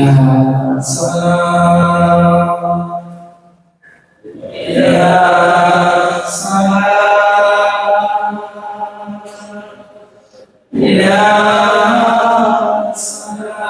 Ya salam, ya salam, ya salam,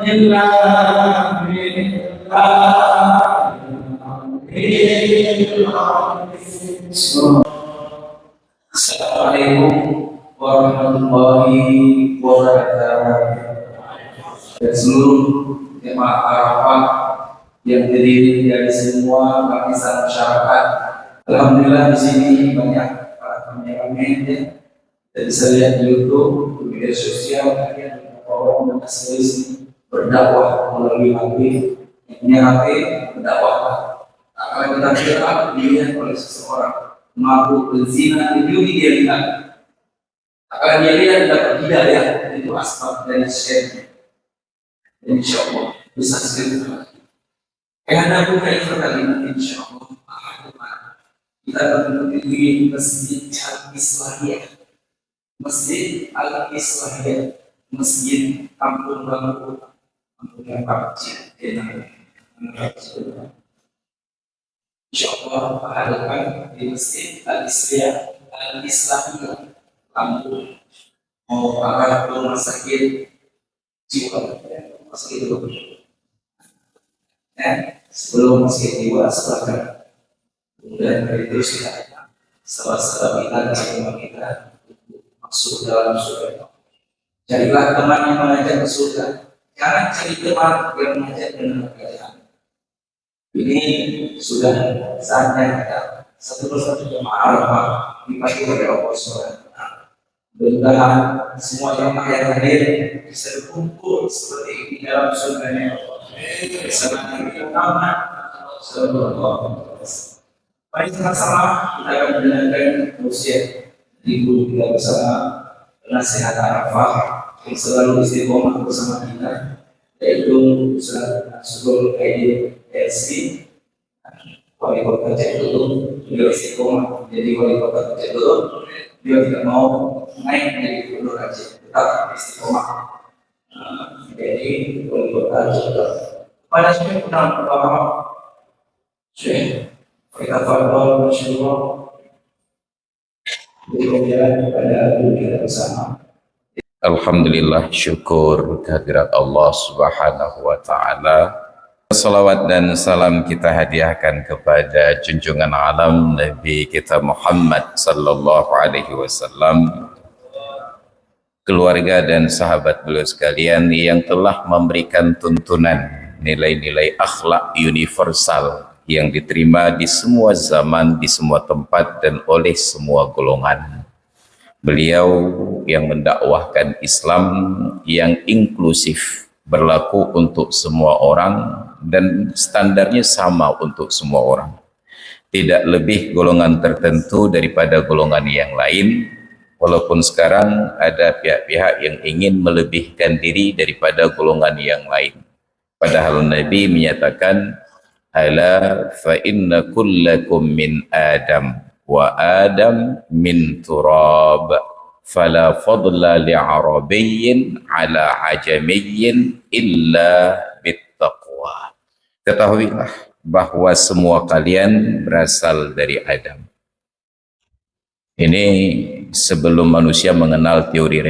salimna Assalamualaikum warahmatullahi wabarakatuh. Dan seluruh jemaah Arafah yang terdiri dari semua lapisan masyarakat. Alhamdulillah di sini banyak para kameramen dan bisa lihat di YouTube, di media sosial, kalian orang dan asli berdakwah melalui HP, yang punya HP berdakwah. Akan kita lihat dilihat oleh seseorang mengaku berzina, itu dia lihat. Akan dia lihat dapat hidayah, itu asbab dari syaitan. Insya Allah bisa segera. Ada buka itu kali insya Allah. Kita bertemu di Masjid Al-Islahiyah, Masjid Al-Islahiyah, Masjid Kampung Bambu, Kampung yang kecil, insya Allah hadapan di Masjid Al-Islahiyah, Kampung mau arah rumah sakit jiwa, masjid itu. Sebelum masjid jiwa silakan. Kemudian dari itu kita setelah kita dan teman kita masuk dalam surga. Carilah teman yang mengajak ke surga. Jangan cari teman yang mengajak dengan kekayaan. Ini sudah saatnya kita satu persatu jemaah Arafah dipanggil oleh Allah SWT. Mudah-mudahan semua jemaah yang hadir bisa berkumpul seperti ini dalam surga-Nya Allah. Bersama Nabi Muhammad sallallahu alaihi wasallam. Mari sama-sama kita akan mendengarkan wasiat ibu kita bersama nasihat Arafah yang selalu istiqomah bersama kita, yaitu Ustaz Nasrul Aidil LC, wali kota Cetulung. Beliau istiqomah jadi wali kota Cetulung. Beliau tidak mau naik dari Gubernur Aceh, tetap istiqomah jadi wali kota Cetulung. Pada Syekh Muhammad Syekh kita fadhol masyaallah berjalan pada kita bersama. Alhamdulillah, syukur kehadirat Allah Subhanahu wa Ta'ala. Salawat dan salam kita hadiahkan kepada junjungan alam Nabi kita Muhammad sallallahu alaihi wasallam, keluarga dan sahabat beliau sekalian yang telah memberikan tuntunan nilai-nilai akhlak universal yang diterima di semua zaman, di semua tempat dan oleh semua golongan. Beliau yang mendakwahkan Islam yang inklusif, berlaku untuk semua orang dan standarnya sama untuk semua orang. Tidak lebih golongan tertentu daripada golongan yang lain, walaupun sekarang ada pihak-pihak yang ingin melebihkan diri daripada golongan yang lain. Padahal Nabi menyatakan, ala fa inna kullakum min Adam wa Adam min turab. fala fadla li'arabiyyin ala ajamiyyin illa bittaqwa. Ketahuilah bahwa semua kalian berasal dari Adam. Ini sebelum manusia mengenal teori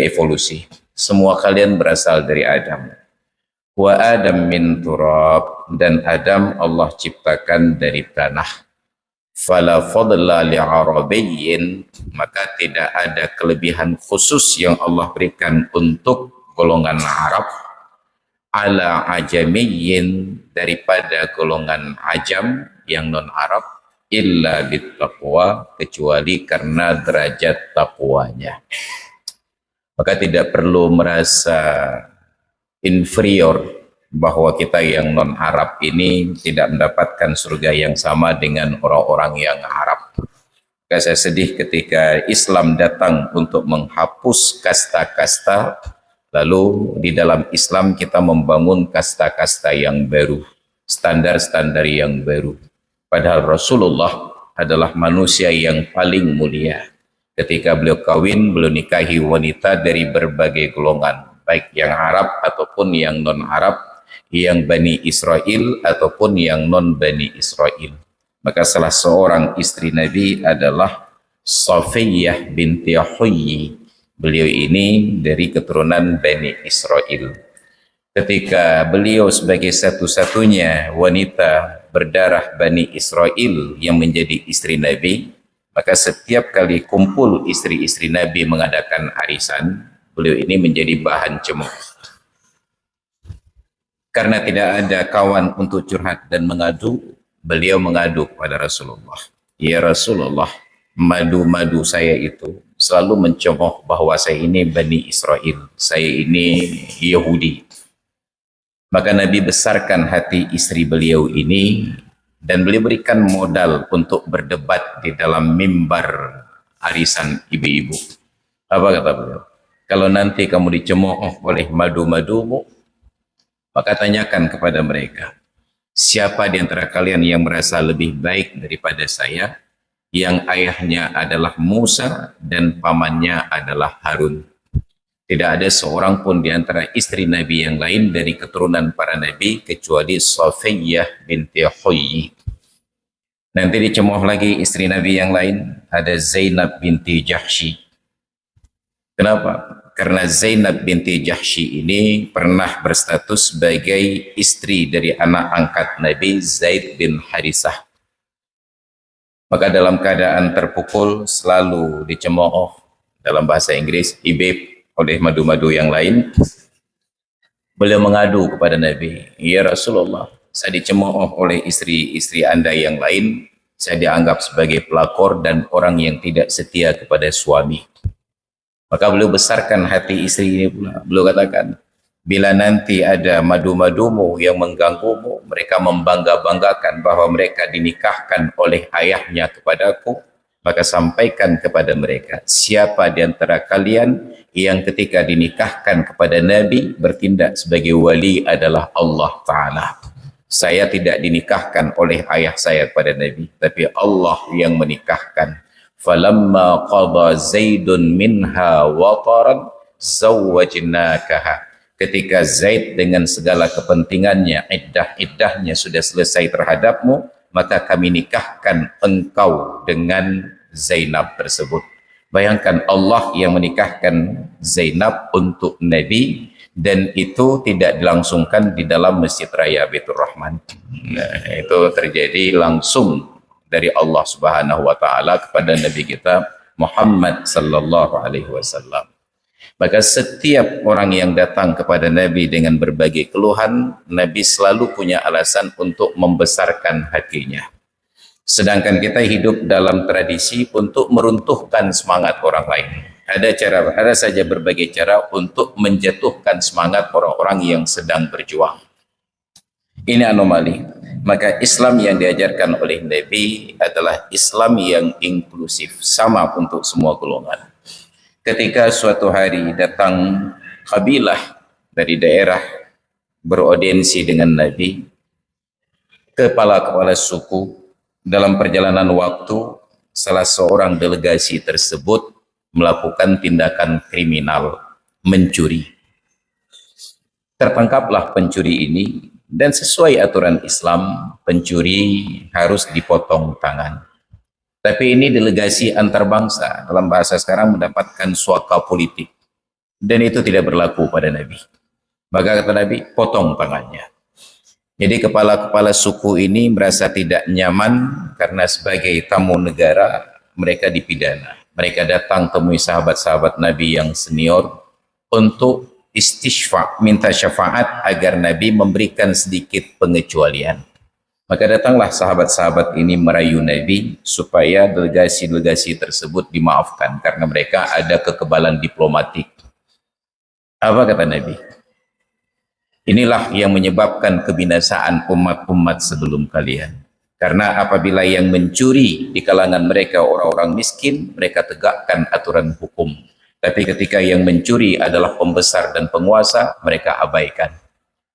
evolusi. Semua kalian berasal dari Adam. Wa Adam min turab, dan Adam Allah ciptakan dari tanah. Fala fadla li'arabiyyin, maka tidak ada kelebihan khusus yang Allah berikan untuk golongan Arab ala ajamiyyin, daripada golongan ajam yang non Arab, illa bittaqwa, kecuali karena derajat takwanya. Maka tidak perlu merasa inferior bahwa kita yang non Arab ini tidak mendapatkan surga yang sama dengan orang-orang yang Arab. Maka saya sedih ketika Islam datang untuk menghapus kasta-kasta, lalu di dalam Islam kita membangun kasta-kasta yang baru, standar-standar yang baru. Padahal Rasulullah adalah manusia yang paling mulia. Ketika beliau kawin, beliau nikahi wanita dari berbagai golongan, baik yang Arab ataupun yang non-Arab, yang Bani Israel ataupun yang non-Bani Israel. Maka salah seorang istri Nabi adalah Safiyah binti Huyyi. Beliau ini dari keturunan Bani Israel. Ketika beliau sebagai satu-satunya wanita berdarah Bani Israel yang menjadi istri Nabi, maka setiap kali kumpul istri-istri Nabi mengadakan arisan, beliau ini menjadi bahan cemooh. Karena tidak ada kawan untuk curhat dan mengadu, beliau mengadu kepada Rasulullah. Ya Rasulullah, madu-madu saya itu selalu mencemooh bahwa saya ini Bani Israel, saya ini Yahudi. Maka Nabi besarkan hati istri beliau ini, dan beliau berikan modal untuk berdebat di dalam mimbar arisan ibu-ibu. Apa kata beliau? Kalau nanti kamu dicemooh oleh madu-madumu, maka tanyakan kepada mereka, siapa di antara kalian yang merasa lebih baik daripada saya, yang ayahnya adalah Musa dan pamannya adalah Harun. Tidak ada seorang pun di antara istri Nabi yang lain dari keturunan para Nabi kecuali Safiyah binti Huyyi. Nanti dicemooh lagi istri Nabi yang lain, ada Zainab binti Jahsy. Kenapa? Karena Zainab binti Jahsy ini pernah berstatus sebagai istri dari anak angkat Nabi Zaid bin Harisah. Maka dalam keadaan terpukul selalu dicemooh, dalam bahasa Inggris ibib, oleh madu-madu yang lain. Beliau mengadu kepada Nabi, ya Rasulullah, saya dicemooh oleh istri-istri Anda yang lain, saya dianggap sebagai pelakor dan orang yang tidak setia kepada suami. Maka beliau besarkan hati istri ini pula. Beliau katakan, bila nanti ada madu-madumu yang mengganggumu, mereka membangga-banggakan bahwa mereka dinikahkan oleh ayahnya kepadaku, maka sampaikan kepada mereka, siapa di antara kalian yang ketika dinikahkan kepada Nabi bertindak sebagai wali adalah Allah Ta'ala. Saya tidak dinikahkan oleh ayah saya kepada Nabi, tapi Allah yang menikahkan. Falamma qada Zaidun minha wataran zawwajnakaha. Ketika Zaid dengan segala kepentingannya, iddah-iddahnya sudah selesai terhadapmu, maka kami nikahkan engkau dengan Zainab tersebut. Bayangkan Allah yang menikahkan Zainab untuk Nabi, dan itu tidak dilangsungkan di dalam Masjid Raya Baitur Rahman. Nah, itu terjadi langsung dari Allah Subhanahu wa taala kepada Nabi kita Muhammad sallallahu alaihi wasallam. Maka setiap orang yang datang kepada Nabi dengan berbagai keluhan, Nabi selalu punya alasan untuk membesarkan hatinya. Sedangkan kita hidup dalam tradisi untuk meruntuhkan semangat orang lain. Ada saja berbagai cara untuk menjatuhkan semangat orang-orang yang sedang berjuang. Ini anomali. Maka Islam yang diajarkan oleh Nabi adalah Islam yang inklusif, sama untuk semua golongan. Ketika suatu hari datang kabilah dari daerah beraudiensi dengan Nabi, kepala-kepala suku, dalam perjalanan waktu salah seorang delegasi tersebut melakukan tindakan kriminal, mencuri. Tertangkaplah pencuri ini, dan sesuai aturan Islam, pencuri harus dipotong tangan. Tapi ini delegasi antar bangsa, dalam bahasa sekarang mendapatkan suaka politik. Dan itu tidak berlaku pada Nabi. Maka kata Nabi, potong tangannya. Jadi kepala-kepala suku ini merasa tidak nyaman karena sebagai tamu negara mereka dipidana. Mereka datang temui sahabat-sahabat Nabi yang senior untuk istishfa, minta syafaat agar Nabi memberikan sedikit pengecualian. Maka datanglah sahabat-sahabat ini merayu Nabi supaya delegasi-delegasi tersebut dimaafkan karena mereka ada kekebalan diplomatik. Apa kata Nabi? Inilah yang menyebabkan kebinasaan umat-umat sebelum kalian. Karena apabila yang mencuri di kalangan mereka orang-orang miskin, mereka tegakkan aturan hukum. Tapi ketika yang mencuri adalah pembesar dan penguasa, mereka abaikan.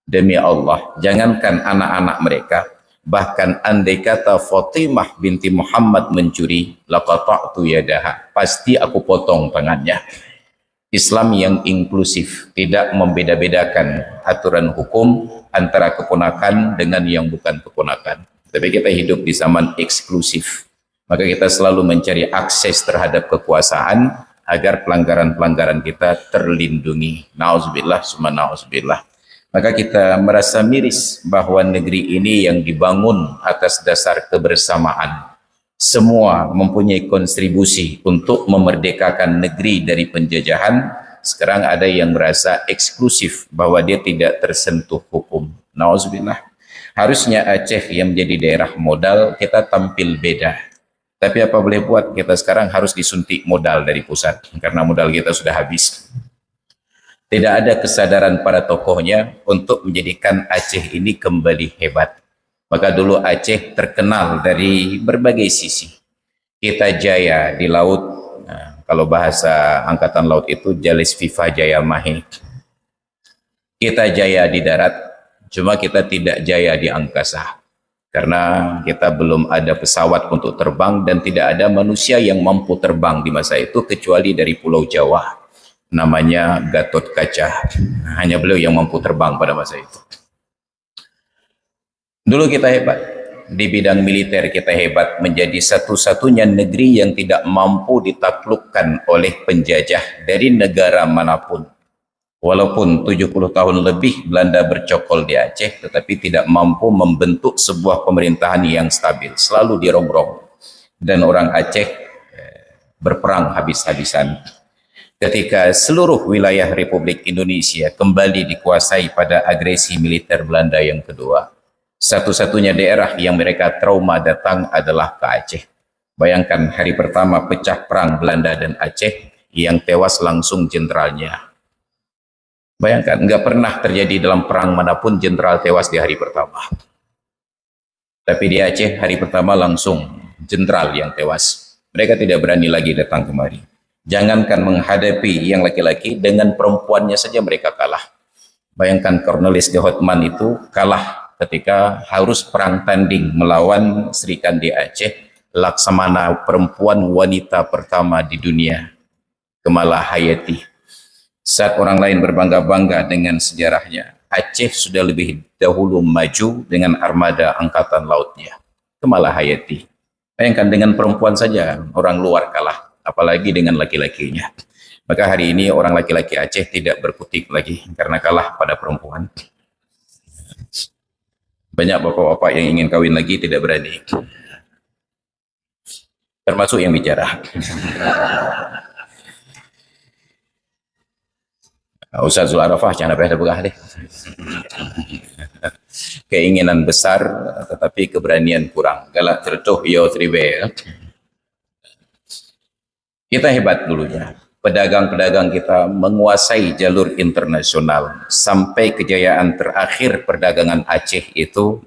Demi Allah, jangankan anak-anak mereka, bahkan andai kata Fatimah binti Muhammad mencuri, laqata'tu yadaha, pasti aku potong tangannya. Islam yang inklusif, tidak membeda-bedakan aturan hukum antara keponakan dengan yang bukan keponakan. Tapi kita hidup di zaman eksklusif, maka kita selalu mencari akses terhadap kekuasaan agar pelanggaran-pelanggaran kita terlindungi. Nauzubillah summa nauzubillah. Maka kita merasa miris bahwa negeri ini yang dibangun atas dasar kebersamaan. Semua mempunyai kontribusi untuk memerdekakan negeri dari penjajahan. Sekarang ada yang merasa eksklusif bahwa dia tidak tersentuh hukum. Nauzubillah. Harusnya Aceh yang menjadi daerah modal, kita tampil beda. Tapi apa boleh buat, kita sekarang harus disuntik modal dari pusat karena modal kita sudah habis. Tidak ada kesadaran para tokohnya untuk menjadikan Aceh ini kembali hebat. Maka dulu Aceh terkenal dari berbagai sisi. Kita jaya di laut, nah, kalau bahasa angkatan laut itu Jalis Viva Jaya Mahe. Kita jaya di darat, cuma kita tidak jaya di angkasa. Karena kita belum ada pesawat untuk terbang dan tidak ada manusia yang mampu terbang di masa itu kecuali dari Pulau Jawa. Namanya Gatot Kaca. Hanya beliau yang mampu terbang pada masa itu. Dulu kita hebat, di bidang militer kita hebat, menjadi satu-satunya negeri yang tidak mampu ditaklukkan oleh penjajah dari negara manapun. Walaupun 70 tahun lebih Belanda bercokol di Aceh, tetapi tidak mampu membentuk sebuah pemerintahan yang stabil, selalu dirongrong. Dan orang Aceh berperang habis-habisan. Ketika seluruh wilayah Republik Indonesia kembali dikuasai pada agresi militer Belanda yang kedua, satu-satunya daerah yang mereka trauma datang adalah ke Aceh. Bayangkan hari pertama pecah perang Belanda dan Aceh, yang tewas langsung jenderalnya. Bayangkan, nggak pernah terjadi dalam perang manapun jenderal tewas di hari pertama. Tapi di Aceh hari pertama langsung jenderal yang tewas. Mereka tidak berani lagi datang kemari. Jangankan menghadapi yang laki-laki, dengan perempuannya saja mereka kalah. Bayangkan Cornelis de Houtman itu kalah ketika harus perang tanding melawan Sri Kandi Aceh, Laksamana perempuan wanita pertama di dunia, Kemala Hayati. Saat orang lain berbangga-bangga dengan sejarahnya, Aceh sudah lebih dahulu maju dengan armada angkatan lautnya, Kemala Hayati. Bayangkan dengan perempuan saja orang luar kalah, apalagi dengan laki-lakinya. Maka hari ini orang laki-laki Aceh tidak berkutik lagi karena kalah pada perempuan. Banyak bapak-bapak yang ingin kawin lagi tidak berani. Termasuk yang bicara. Ustaz Zul Arafah jangan apa begah deh. Keinginan besar tetapi keberanian kurang. Galak tertuh yo tribe. Kita hebat dulunya. Pedagang-pedagang kita menguasai jalur internasional sampai kejayaan terakhir perdagangan Aceh itu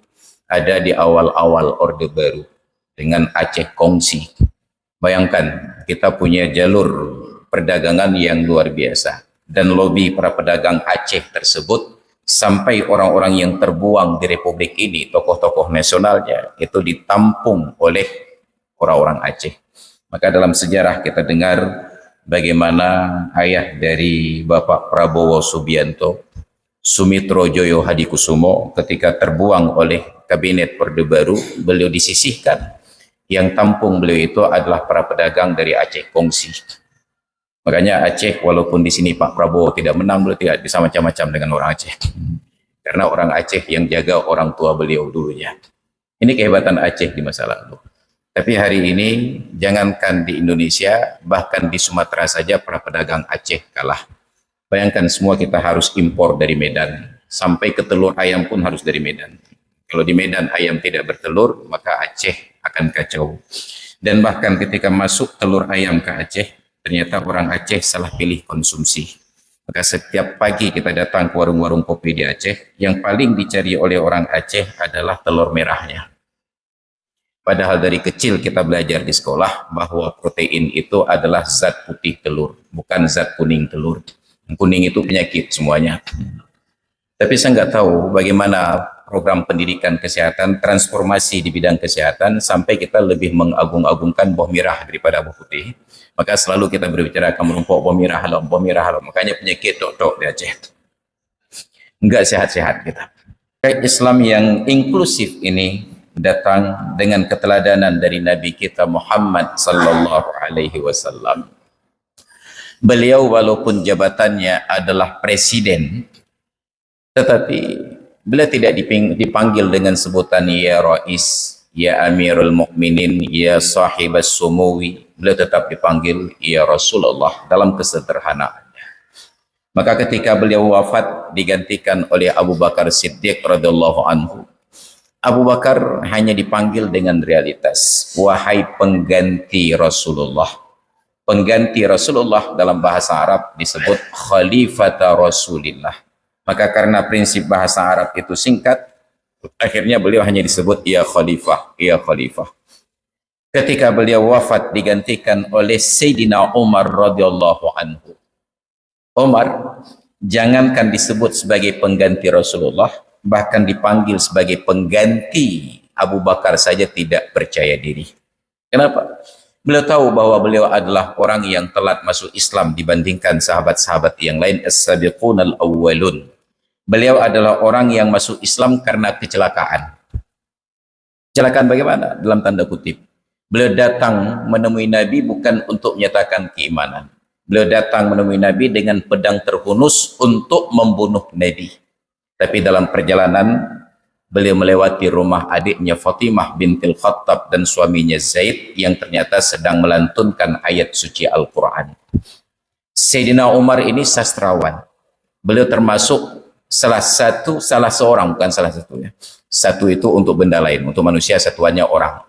ada di awal-awal Orde Baru dengan Aceh Kongsi. Bayangkan kita punya jalur perdagangan yang luar biasa dan lobi para pedagang Aceh tersebut sampai orang-orang yang terbuang di Republik ini, tokoh-tokoh nasionalnya itu ditampung oleh orang-orang Aceh. Maka dalam sejarah kita dengar bagaimana ayah dari Bapak Prabowo Subianto, Sumitro Joyo Hadikusumo, ketika terbuang oleh Kabinet Orde Baru, beliau disisihkan. Yang tampung beliau itu adalah para pedagang dari Aceh Kongsi. Makanya Aceh, walaupun di sini Pak Prabowo tidak menang, beliau tidak bisa macam-macam dengan orang Aceh. Karena orang Aceh yang jaga orang tua beliau dulunya. Ini kehebatan Aceh di masa lalu. Tapi hari ini, jangankan di Indonesia, bahkan di Sumatera saja para pedagang Aceh kalah. Bayangkan semua kita harus impor dari Medan. Sampai ke telur ayam pun harus dari Medan. Kalau di Medan ayam tidak bertelur, maka Aceh akan kacau. Dan bahkan ketika masuk telur ayam ke Aceh, ternyata orang Aceh salah pilih konsumsi. Maka setiap pagi kita datang ke warung-warung kopi di Aceh, yang paling dicari oleh orang Aceh adalah telur merahnya. Padahal dari kecil kita belajar di sekolah bahwa protein itu adalah zat putih telur, bukan zat kuning telur. Yang kuning itu penyakit semuanya. Tapi saya nggak tahu bagaimana program pendidikan kesehatan, transformasi di bidang kesehatan, sampai kita lebih mengagung-agungkan bawang merah daripada bawang putih. Maka selalu kita berbicara akan menumpuk bawang merah halam, bawang merah halam. Makanya penyakit tok-tok di Aceh. Enggak sehat-sehat kita. Islam yang inklusif ini datang dengan keteladanan dari Nabi kita Muhammad sallallahu alaihi wasallam. Beliau walaupun jabatannya adalah presiden, tetapi beliau tidak dipanggil dengan sebutan ya Rais, ya Amirul Mukminin, ya Sahibas Sumuwi. Beliau tetap dipanggil ya Rasulullah dalam kesederhanaannya. Maka ketika beliau wafat digantikan oleh Abu Bakar Siddiq radhiyallahu anhu. Abu Bakar hanya dipanggil dengan realitas, wahai pengganti Rasulullah. Pengganti Rasulullah dalam bahasa Arab disebut Khalifata Rasulillah. Maka karena prinsip bahasa Arab itu singkat, akhirnya beliau hanya disebut ya Khalifah, ya Khalifah. Ketika beliau wafat digantikan oleh Sayyidina Umar radhiyallahu anhu. Umar jangankan disebut sebagai pengganti Rasulullah, bahkan dipanggil sebagai pengganti Abu Bakar saja tidak percaya diri. Kenapa? Beliau tahu bahwa beliau adalah orang yang telat masuk Islam dibandingkan sahabat-sahabat yang lain, as-sabiqunal awwalun. Beliau adalah orang yang masuk Islam karena kecelakaan. Kecelakaan bagaimana? Dalam tanda kutip. Beliau datang menemui Nabi bukan untuk menyatakan keimanan. Beliau datang menemui Nabi dengan pedang terhunus untuk membunuh Nabi. Tapi dalam perjalanan, beliau melewati rumah adiknya Fatimah bintil Khattab dan suaminya Zaid yang ternyata sedang melantunkan ayat suci Al-Quran. Sayyidina Umar ini sastrawan. Beliau termasuk salah seorang, bukan salah satunya. Satu itu untuk benda lain, untuk manusia satuannya orang.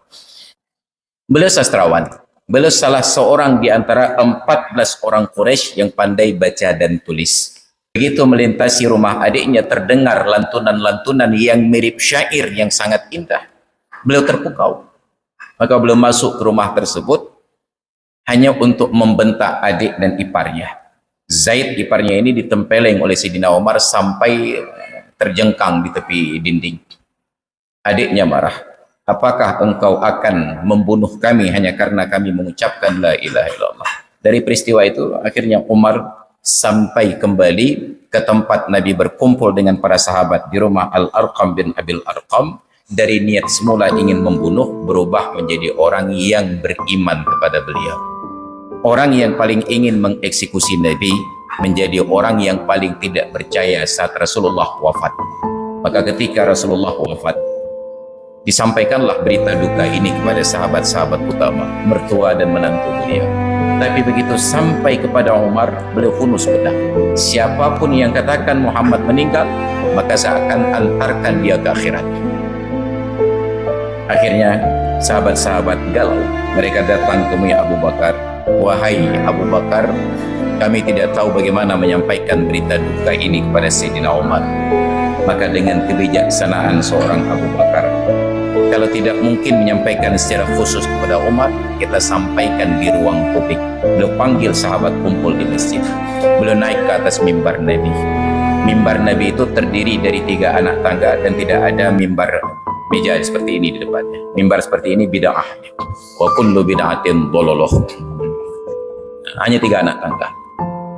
Beliau sastrawan. Beliau salah seorang di antara 14 orang Quraisy yang pandai baca dan tulis. Begitu melintasi rumah adiknya terdengar lantunan-lantunan yang mirip syair yang sangat indah. Beliau terpukau. Maka beliau masuk ke rumah tersebut hanya untuk membentak adik dan iparnya. Zaid iparnya ini ditempeleng oleh Sayyidina Umar sampai terjengkang di tepi dinding. Adiknya marah. Apakah engkau akan membunuh kami hanya karena kami mengucapkan la ilaha illallah? Dari peristiwa itu akhirnya Umar sampai kembali ke tempat Nabi berkumpul dengan para sahabat di rumah Al-Arqam bin Abil Arqam. Dari niat semula ingin membunuh berubah menjadi orang yang beriman kepada beliau. Orang yang paling ingin mengeksekusi Nabi menjadi orang yang paling tidak percaya saat Rasulullah wafat. Maka ketika Rasulullah wafat, disampaikanlah berita duka ini kepada sahabat-sahabat utama, mertua dan menantu beliau. Tapi begitu sampai kepada Umar, beliau hunus pedang. Siapapun yang katakan Muhammad meninggal, maka saya akan antarkan dia ke akhirat. Akhirnya sahabat-sahabat galau. Mereka datang temui Abu Bakar. Wahai Abu Bakar, kami tidak tahu bagaimana menyampaikan berita duka ini kepada Sayyidina Umar. Maka dengan kebijaksanaan seorang Abu Bakar, kalau tidak mungkin menyampaikan secara khusus kepada Umar, kita sampaikan di ruang publik. Beliau panggil sahabat kumpul di masjid. Beliau naik ke atas mimbar Nabi. Mimbar Nabi itu terdiri dari 3 anak tangga dan tidak ada mimbar meja seperti ini di depannya. Mimbar seperti ini bid'ah. Wa kullu bid'atin dhalaloh. hanya 3 anak tangga.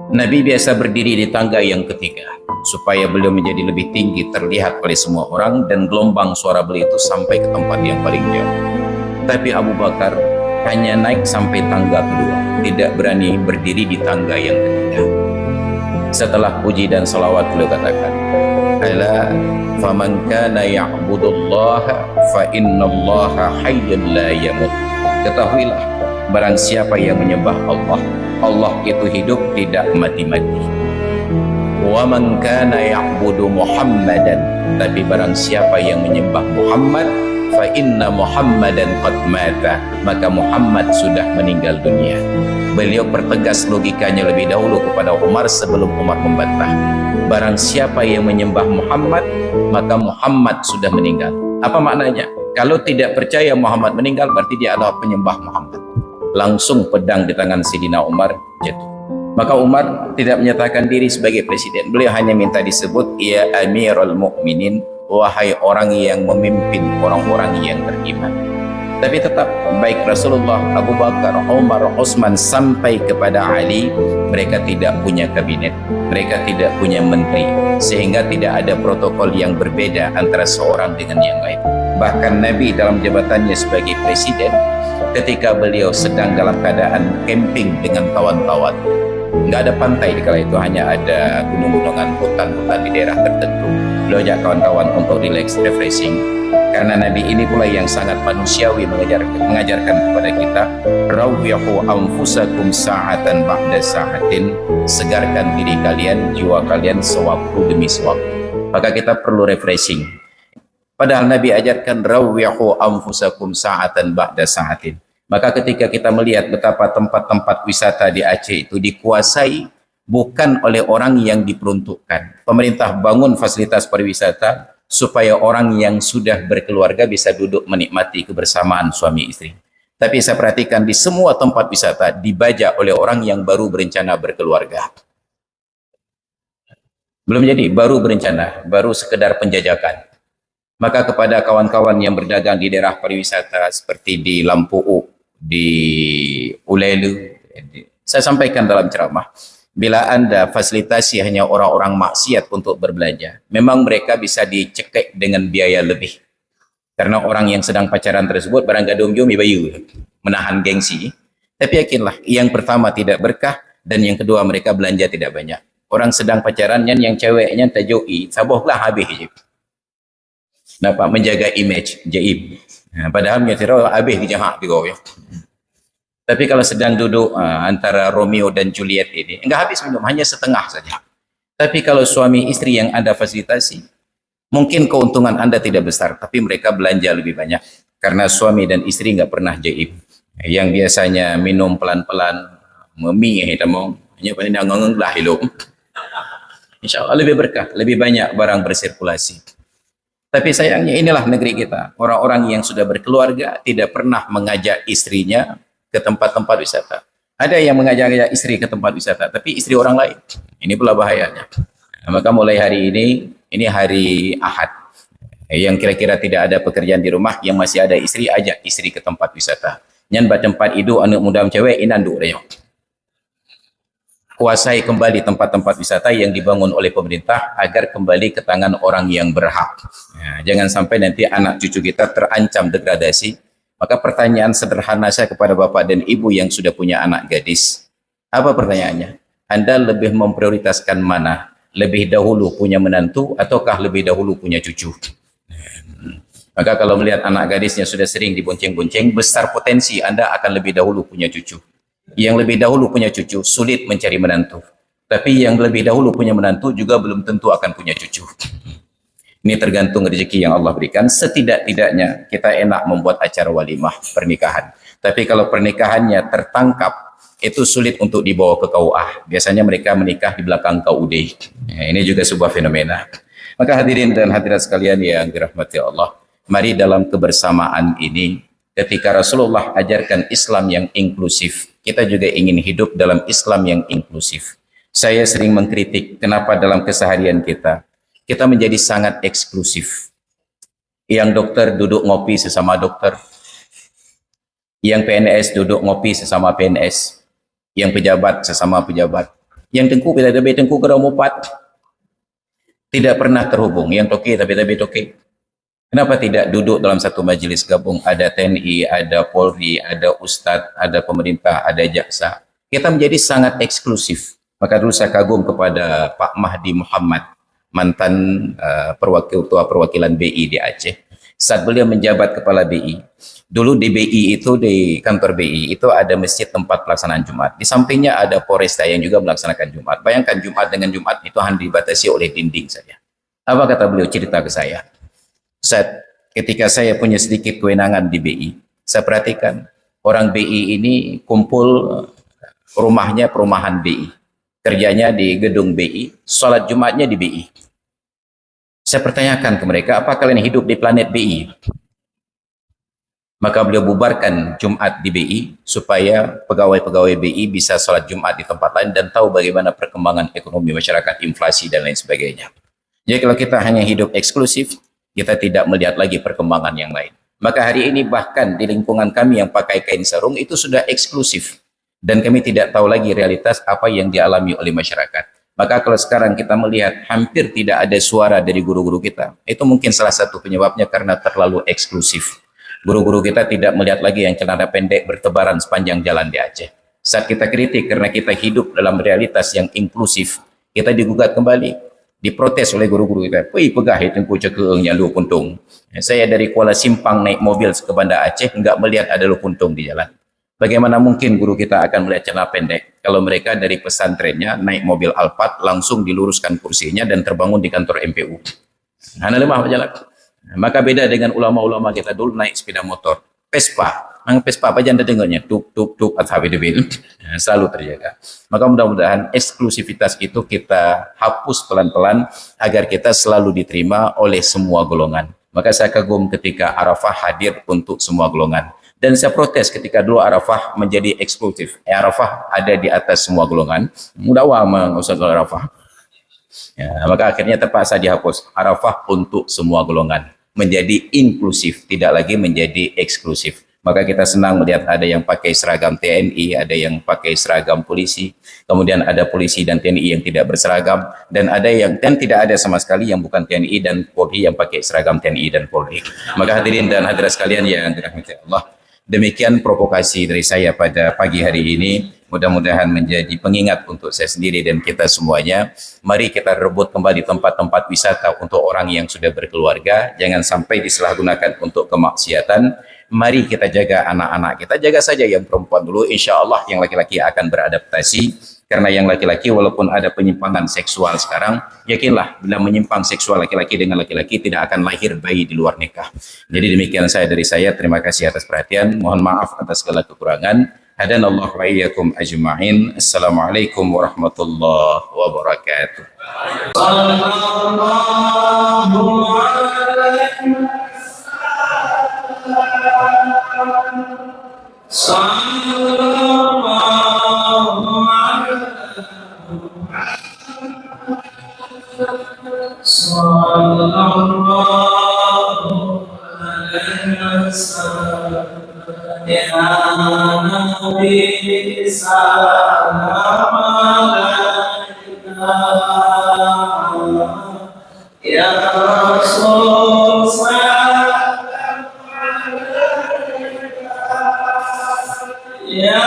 Nabi biasa berdiri di tangga yang ketiga supaya beliau menjadi lebih tinggi terlihat oleh semua orang dan gelombang suara beliau itu sampai ke tempat yang paling jauh. Tapi Abu Bakar hanya naik sampai tangga kedua, tidak berani berdiri di tangga yang ketiga. Setelah puji dan salawat beliau katakan, ala faman kana ya'budullaha fa innallaha hayyun la yamut. Ketahuilah, barang siapa yang menyembah Allah, Allah itu hidup tidak mati-mati. Wa man kana ya'budu Muhammadan, tapi barang siapa yang menyembah Muhammad, fa inna Muhammadan qad mata, maka Muhammad sudah meninggal dunia. Beliau pertegas logikanya lebih dahulu kepada Umar sebelum Umar membantah. Barang siapa yang menyembah Muhammad, maka Muhammad sudah meninggal. Apa maknanya? Kalau tidak percaya Muhammad meninggal, berarti dia adalah penyembah Muhammad. Langsung pedang di tangan Sidina Umar jatuh. Maka Umar tidak menyatakan diri sebagai presiden. Beliau hanya minta disebut, ya Amirul Mukminin, wahai orang yang memimpin orang-orang yang beriman. Tapi tetap baik Rasulullah, Abu Bakar, Umar, Utsman sampai kepada Ali, mereka tidak punya kabinet, mereka tidak punya menteri, sehingga tidak ada protokol yang berbeda antara seorang dengan yang lain. Bahkan Nabi dalam jabatannya sebagai presiden, ketika beliau sedang dalam keadaan camping dengan kawan-kawan, nggak ada pantai di kala itu, hanya ada gunung-gunungan, hutan-hutan di daerah tertentu. Beliau ajak kawan-kawan untuk relax, refreshing. Karena Nabi ini pula yang sangat manusiawi mengajarkan kepada kita, rawihu anfusakum sa'atan ba'da sa'atin, segarkan diri kalian, jiwa kalian sewaktu demi sewaktu. Maka kita perlu refreshing. Padahal Nabi ajarkan rawihu anfusakum sa'atan ba'da sa'atin. Maka ketika kita melihat betapa tempat-tempat wisata di Aceh itu dikuasai bukan oleh orang yang diperuntukkan. Pemerintah bangun fasilitas pariwisata supaya orang yang sudah berkeluarga bisa duduk menikmati kebersamaan suami istri. Tapi saya perhatikan di semua tempat wisata dibajak oleh orang yang baru berencana berkeluarga. Belum jadi, baru berencana, baru sekedar penjajakan. Maka kepada kawan-kawan yang berdagang di daerah pariwisata seperti di Lampu, di Ulelu, saya sampaikan dalam ceramah, bila Anda fasilitasi hanya orang-orang maksiat untuk berbelanja, memang mereka bisa dicekik dengan biaya lebih. Karena orang yang sedang pacaran tersebut barang gadung-jum bayu, menahan gengsi. Tapi yakinlah, yang pertama tidak berkah, dan yang kedua mereka belanja tidak banyak. Orang sedang pacaran, yang ceweknya tajui, sabohlah habis. Nampak menjaga image, jaib. Padahal menyetira habis di jahak juga. Tapi kalau sedang duduk antara Romeo dan Juliet ini, enggak habis minum, hanya setengah saja. Tapi kalau suami istri yang Anda fasilitasi, mungkin keuntungan Anda tidak besar, tapi mereka belanja lebih banyak. Karena suami dan istri enggak pernah jaib. Yang biasanya minum pelan-pelan, memih, hanya paling ngenglah hidup. Insya Allah lebih berkah, lebih banyak barang bersirkulasi. Tapi sayangnya inilah negeri kita. Orang-orang yang sudah berkeluarga tidak pernah mengajak istrinya ke tempat-tempat wisata. Ada yang mengajak istri ke tempat wisata, tapi istri orang lain. Ini pula bahayanya. Maka mulai hari ini hari Ahad, yang kira-kira tidak ada pekerjaan di rumah, yang masih ada istri, ajak istri ke tempat wisata. Nyan tempat itu anak muda cewek inanduk reyok. Kuasai kembali tempat-tempat wisata yang dibangun oleh pemerintah agar kembali ke tangan orang yang berhak. Jangan sampai nanti anak cucu kita terancam degradasi. Maka pertanyaan sederhana saya kepada bapak dan ibu yang sudah punya anak gadis. Apa pertanyaannya? Anda lebih memprioritaskan mana? Lebih dahulu punya menantu ataukah lebih dahulu punya cucu? Maka kalau melihat anak gadisnya sudah sering dibonceng-bonceng, besar potensi Anda akan lebih dahulu punya cucu. Yang lebih dahulu punya cucu sulit mencari menantu. Tapi yang lebih dahulu punya menantu juga belum tentu akan punya cucu. Ini tergantung rezeki yang Allah berikan. Setidak-tidaknya kita enak membuat acara walimah pernikahan. Tapi kalau pernikahannya tertangkap, itu sulit untuk dibawa ke KUA. Biasanya mereka menikah di belakang KUD. Ini juga sebuah fenomena. Maka hadirin dan hadirat sekalian yang dirahmati Allah, mari dalam kebersamaan ini, ketika Rasulullah ajarkan Islam yang inklusif, kita juga ingin hidup dalam Islam yang inklusif. Saya sering mengkritik kenapa dalam keseharian kita menjadi sangat eksklusif. Yang dokter duduk ngopi sesama dokter, yang PNS duduk ngopi sesama PNS, yang pejabat sesama pejabat, yang tengku bila tapi tengku kerana mupat tidak pernah terhubung, yang toke tapi toke. Kenapa tidak duduk dalam satu majlis gabung, ada TNI, ada Polri, ada Ustadz, ada pemerintah, ada jaksa. Kita menjadi sangat eksklusif. Maka dulu saya kagum kepada Pak Mahdi Muhammad, mantan ketua perwakilan BI di Aceh. Saat beliau menjabat kepala BI, dulu di BI itu, di kantor BI itu ada masjid tempat pelaksanaan Jumat. Di sampingnya ada Polresta yang juga melaksanakan Jumat. Bayangkan Jumat dengan Jumat itu hanya dibatasi oleh dinding saja. Apa kata beliau cerita ke saya? Saat ketika saya punya sedikit kewenangan di BI, saya perhatikan orang BI ini kumpul, rumahnya perumahan BI, kerjanya di gedung BI, sholat Jumatnya di BI. Saya pertanyakan ke mereka, apa kalian hidup di planet BI? Maka beliau bubarkan Jumat di BI supaya pegawai-pegawai BI bisa sholat Jumat di tempat lain dan tahu bagaimana perkembangan ekonomi masyarakat, inflasi dan lain sebagainya. Jadi kalau kita hanya hidup eksklusif, kita tidak melihat lagi perkembangan yang lain. Maka hari ini bahkan di lingkungan kami yang pakai kain sarung itu sudah eksklusif. Dan kami tidak tahu lagi realitas apa yang dialami oleh masyarakat. Maka kalau sekarang kita melihat hampir tidak ada suara dari guru-guru kita, itu mungkin salah satu penyebabnya karena terlalu eksklusif. Guru-guru kita tidak melihat lagi yang celana pendek bertebaran sepanjang jalan di Aceh. Saat kita kritik karena kita hidup dalam realitas yang inklusif, kita digugat kembali, diprotes oleh guru-guru kita. Wih, pegah itu cekeungnya lu puntung. Saya dari Kuala Simpang naik mobil ke Banda Aceh, enggak melihat ada lu puntung di jalan. Bagaimana mungkin guru kita akan melihat celana pendek kalau mereka dari pesantrennya naik mobil Alphard langsung diluruskan kursinya dan terbangun di kantor MPU. Hana lemah berjalan. Maka beda dengan ulama-ulama kita dulu naik sepeda motor, Vespa. Vespa apa janda dengarnya tuk tuk tuk atau debil selalu terjaga. Maka mudah-mudahan eksklusivitas itu kita hapus pelan-pelan agar kita selalu diterima oleh semua golongan. Maka saya kagum ketika Arafah hadir untuk semua golongan. Dan saya protes ketika dulu Arafah menjadi eksklusif. Arafah ada di atas semua golongan. Mudah mengusut Arafah. Ya, maka akhirnya terpaksa dihapus. Arafah untuk semua golongan. Menjadi inklusif, tidak lagi menjadi eksklusif. Maka kita senang melihat ada yang pakai seragam TNI, ada yang pakai seragam polisi, kemudian ada polisi dan TNI yang tidak berseragam, dan ada yang tidak ada sama sekali yang bukan TNI dan Polri yang pakai seragam TNI dan Polri. Maka hadirin dan hadirat sekalian yang dirahmati Allah, demikian provokasi dari saya pada pagi hari ini. Mudah-mudahan menjadi pengingat untuk saya sendiri dan kita semuanya. Mari kita rebut kembali tempat-tempat wisata untuk orang yang sudah berkeluarga. Jangan sampai disalahgunakan untuk kemaksiatan. Mari kita jaga anak-anak kita. Jaga saja yang perempuan dulu. Insya Allah yang laki-laki akan beradaptasi. Karena yang laki-laki walaupun ada penyimpangan seksual sekarang, yakinlah bila menyimpang seksual laki-laki dengan laki-laki tidak akan lahir bayi di luar nikah. Jadi demikian dari saya. Terima kasih atas perhatian. Mohon maaf atas segala kekurangan. Hadanallahu wa iyyakum ajma'in. Assalamualaikum warahmatullahi wabarakatuh. Ya Nabi salam alaika, ya Rasul salam alaika, ya